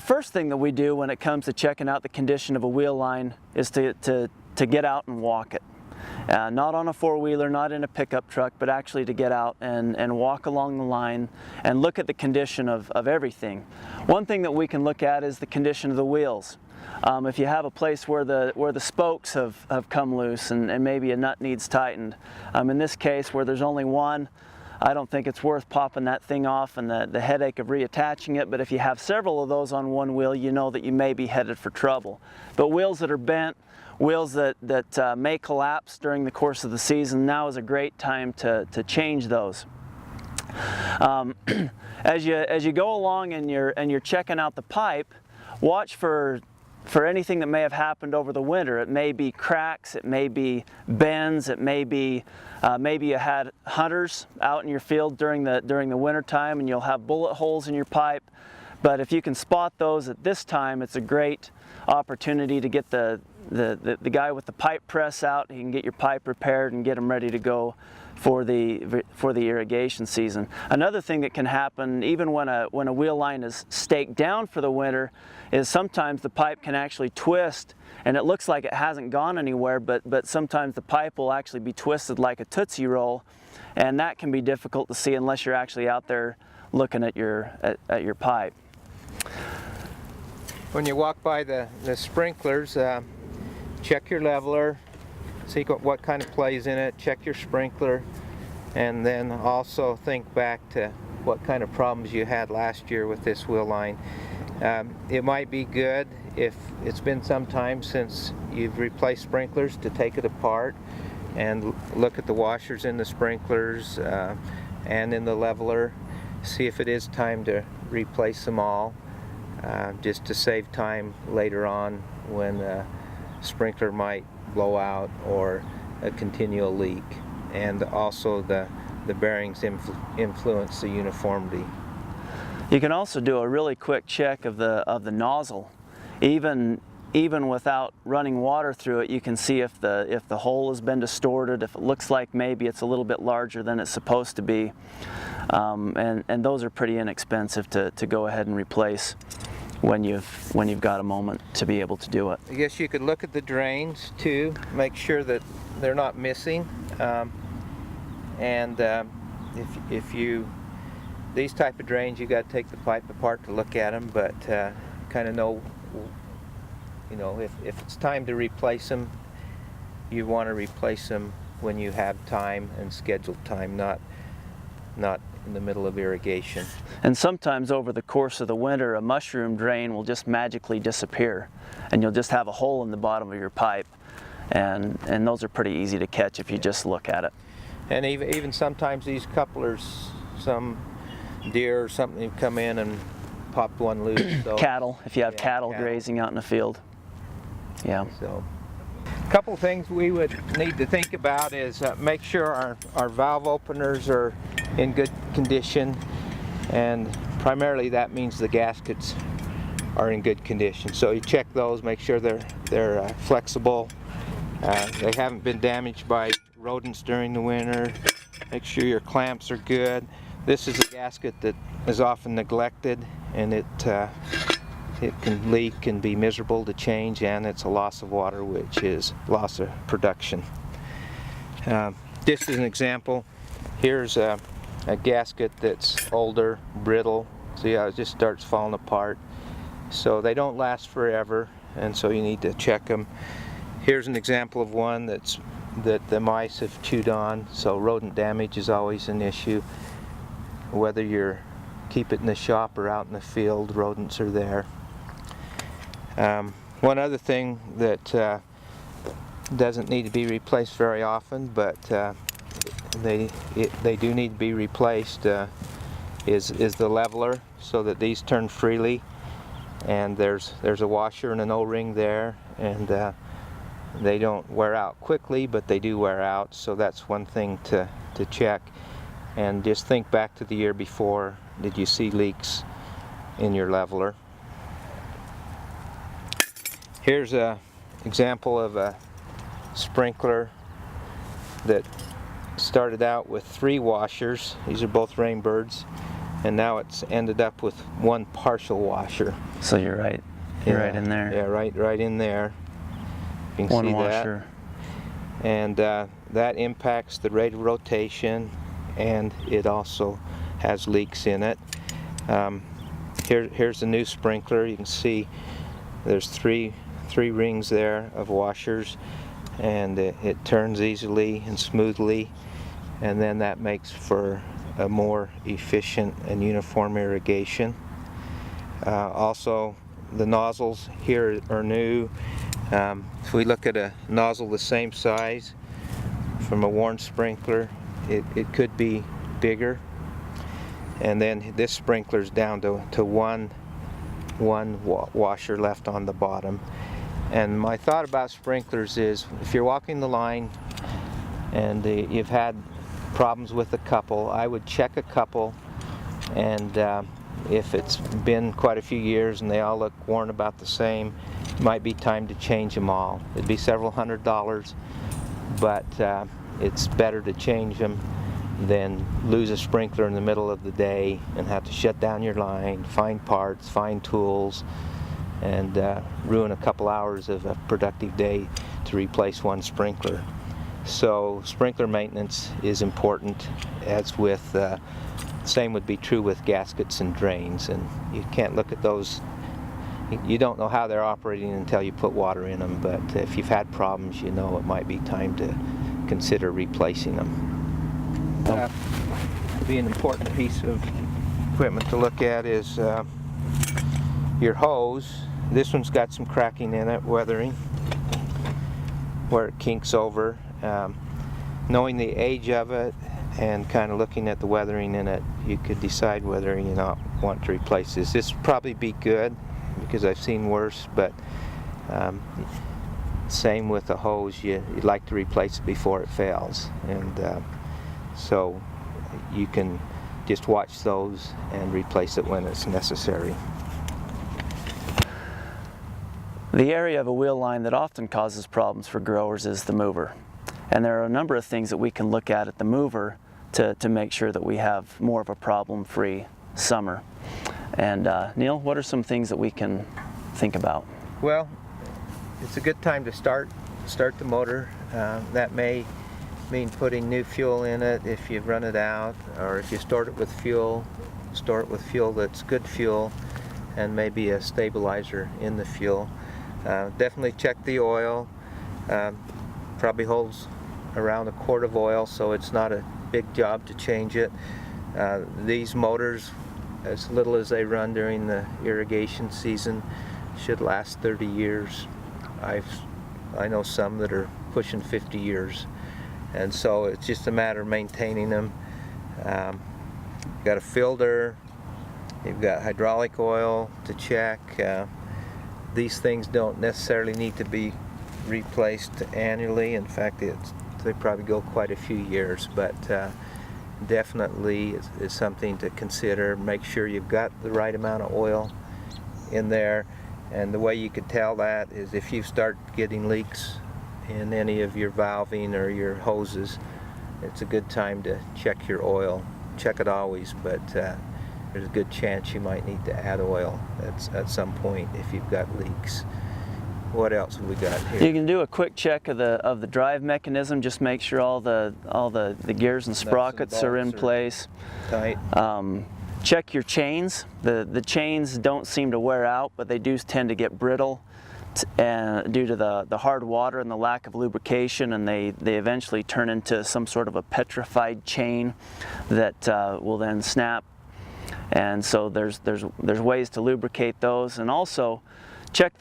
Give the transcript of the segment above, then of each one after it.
first thing that we do when it comes to checking out the condition of a wheel line is to get out and walk it. Not on a four-wheeler, not in a pickup truck, but actually to get out and walk along the line and look at the condition of everything. One thing that we can look at is the condition of the wheels. If you have a place where the spokes have come loose and maybe a nut needs tightened, in this case where there's only one, I don't think it's worth popping that thing off and the headache of reattaching it, but if you have several of those on one wheel, you know that you may be headed for trouble. But wheels that are bent, wheels that may collapse during the course of the season, now is a great time to change those. As you go along and you're checking out the pipe, watch for anything that may have happened over the winter. It may be cracks, it may be bends, it may be maybe you had hunters out in your field during the winter time and you'll have bullet holes in your pipe. But if you can spot those at this time, it's a great opportunity to get the guy with the pipe press out. He can get your pipe repaired and get them ready to go for the irrigation season. Another thing that can happen even when a wheel line is staked down for the winter is sometimes the pipe can actually twist and it looks like it hasn't gone anywhere, but sometimes the pipe will actually be twisted like a Tootsie Roll, and that can be difficult to see unless you're actually out there looking at your pipe. When you walk by the sprinklers, check your leveler, see what kind of play's in it, check your sprinkler, and then also think back to what kind of problems you had last year with this wheel line. It might be good if it's been some time since you've replaced sprinklers to take it apart and look at the washers in the sprinklers and in the leveler, see if it is time to replace them all, just to save time later on when a sprinkler might blow out or a continual leak, and also the bearings influence the uniformity. You can also do a really quick check of the nozzle. Even without running water through it, you can see if the hole has been distorted, if it looks like maybe it's a little bit larger than it's supposed to be. And those are pretty inexpensive to go ahead and replace when you've got a moment to be able to do it. I guess you could look at the drains too, make sure that they're not missing, and if you these type of drains, you got to take the pipe apart to look at them, but kind of know, you know, if it's time to replace them, you want to replace them when you have time and scheduled time, not in the middle of irrigation. And sometimes over the course of the winter, a mushroom drain will just magically disappear, and you'll just have a hole in the bottom of your pipe, and those are pretty easy to catch if you just look at it. And even sometimes these couplers, some deer or something come in and popped one loose. So, cattle, if you have cattle grazing out in the field. Yeah. So, a couple things we would need to think about is make sure our valve openers are in good condition, and primarily that means the gaskets are in good condition. So you check those, make sure they're flexible, they haven't been damaged by rodents during the winter. Make sure your clamps are good. This is a gasket that is often neglected, and it can leak and be miserable to change, and it's a loss of water, which is loss of production. This is an example. Here's a gasket that's older, brittle. See how it just starts falling apart. So they don't last forever, and so you need to check them. Here's an example of one that the mice have chewed on, so rodent damage is always an issue. Whether you keep it in the shop or out in the field, rodents are there. One other thing that doesn't need to be replaced very often, but they do need to be replaced, is the leveler, so that these turn freely. And there's a washer and an O-ring there, and they don't wear out quickly, but they do wear out, so that's one thing to check. And just think back to the year before. Did you see leaks in your leveler? Here's an example of a sprinkler that started out with 3 washers. These are both Rainbirds, and now it's ended up with one partial washer. So you're right. You're right in there. Yeah, right in there. You can One see washer. that. And that impacts the rate of rotation, and it also has leaks in it. Here's the new sprinkler. You can see there's three rings there of washers, and it turns easily and smoothly, and then that makes for a more efficient and uniform irrigation. Also, the nozzles here are new. If we look at a nozzle the same size from a Warren sprinkler, it could be bigger. And then this sprinkler's down to one washer left on the bottom. And my thought about sprinklers is, if you're walking the line and you've had problems with a couple, I would check a couple, and if it's been quite a few years and they all look worn about the same, it might be time to change them all. It'd be several $100s, but it's better to change them than lose a sprinkler in the middle of the day and have to shut down your line, find parts, find tools, and ruin a couple hours of a productive day to replace one sprinkler. So sprinkler maintenance is important, as with same would be true with gaskets and drains, and you can't look at those. You don't know how they're operating until you put water in them, but if you've had problems, you know it might be time to consider replacing them. Be an important piece of equipment to look at is your hose. This one's got some cracking in it, weathering, where it kinks over. Knowing the age of it and kind of looking at the weathering in it, you could decide whether you not want to replace this. This would probably be good, because I've seen worse, but same with the hose, you'd like to replace it before it fails, and so you can just watch those and replace it when it's necessary. The area of a wheel line that often causes problems for growers is the mover. And there are a number of things that we can look at the mover to make sure that we have more of a problem-free summer. And Neil, what are some things that we can think about? Well, it's a good time to start the motor. That may mean putting new fuel in it if you've run it out, or if you stored it with fuel, store it with fuel that's good fuel, and maybe a stabilizer in the fuel. Definitely check the oil. Probably holds around a quart of oil, so it's not a big job to change it. These motors, as little as they run during the irrigation season, should last 30 years. I know some that are pushing 50 years, and so it's just a matter of maintaining them. You've got a filter, you've got hydraulic oil to check. These things don't necessarily need to be replaced annually. In fact, they probably go quite a few years, but definitely is something to consider. Make sure you've got the right amount of oil in there, and the way you could tell that is if you start getting leaks in any of your valving or your hoses, it's a good time to check your oil. Check it always, but there's a good chance you might need to add oil at some point if you've got leaks. What else have we got here? You can do a quick check of the drive mechanism. Just make sure all the gears and sprockets are in place. Tight. Check your chains. The chains don't seem to wear out, but they do tend to get brittle due to the hard water and the lack of lubrication, and they eventually turn into some sort of a petrified chain that will then snap. And so there's ways to lubricate those, and also check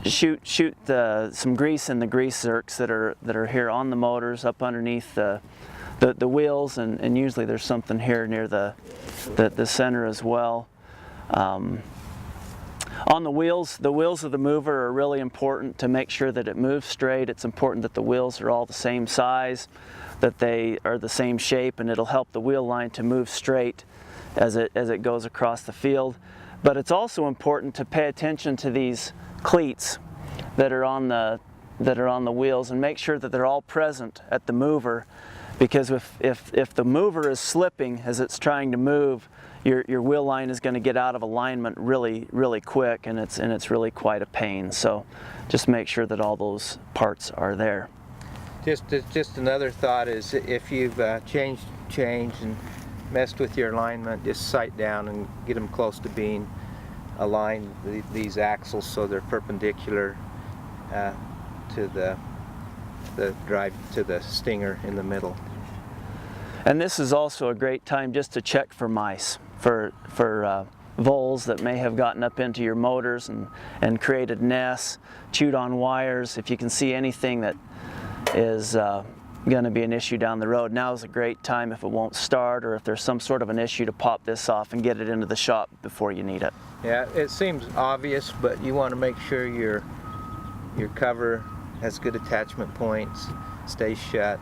shoot some grease in the grease zerks that are here on the motors, up underneath the wheels, and usually there's something here near the center as well. On the wheels of the mover are really important to make sure that it moves straight. It's important that the wheels are all the same size, that they are the same shape, and it'll help the wheel line to move straight as it goes across the field. But it's also important to pay attention to these cleats that are on the wheels and make sure that they're all present at the mover, because if the mover is slipping as it's trying to move, your wheel line is going to get out of alignment really quick, and it's really quite a pain. So just make sure that all those parts are there. Just another thought is, if you've changed and messed with your alignment, just sight down and get them close to being aligned, these axles, so they're perpendicular to the drive, to the stinger in the middle. And this is also a great time just to check for mice, for voles that may have gotten up into your motors and created nests, chewed on wires. If you can see anything that is going to be an issue down the road, now is a great time, if it won't start or if there's some sort of an issue, to pop this off and get it into the shop before you need it. Yeah, it seems obvious, but you want to make sure your cover has good attachment points, stays shut.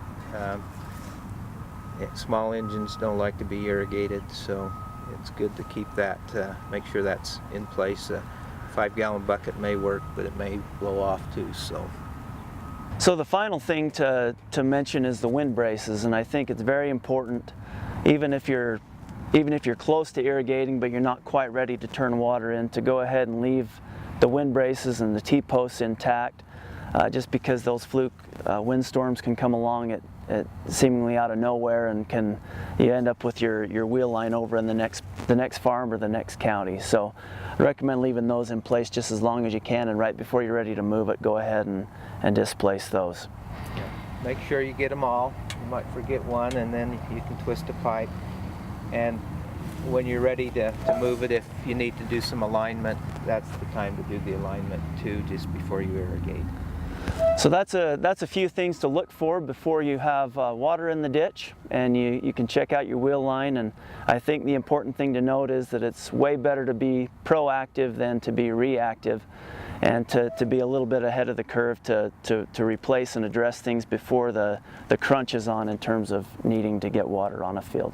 Small engines don't like to be irrigated, so it's good to keep that, make sure that's in place. A 5-gallon bucket may work, but it may blow off too. So the final thing to mention is the wind braces, and I think it's very important, even if you're close to irrigating but you're not quite ready to turn water in, to go ahead and leave the wind braces and the T-posts intact, just because those fluke windstorms can come along at seemingly out of nowhere, and you end up with your wheel line over in the next farm or the next county. So I recommend leaving those in place just as long as you can, and right before you're ready to move it, go ahead and displace those. Make sure you get them all. You might forget one, and then you can twist a pipe. And when you're ready to move it, if you need to do some alignment, that's the time to do the alignment too, just before you irrigate. So that's a few things to look for before you have water in the ditch, and you can check out your wheel line. And I think the important thing to note is that it's way better to be proactive than to be reactive, and to be a little bit ahead of the curve to replace and address things before the crunch is on in terms of needing to get water on a field.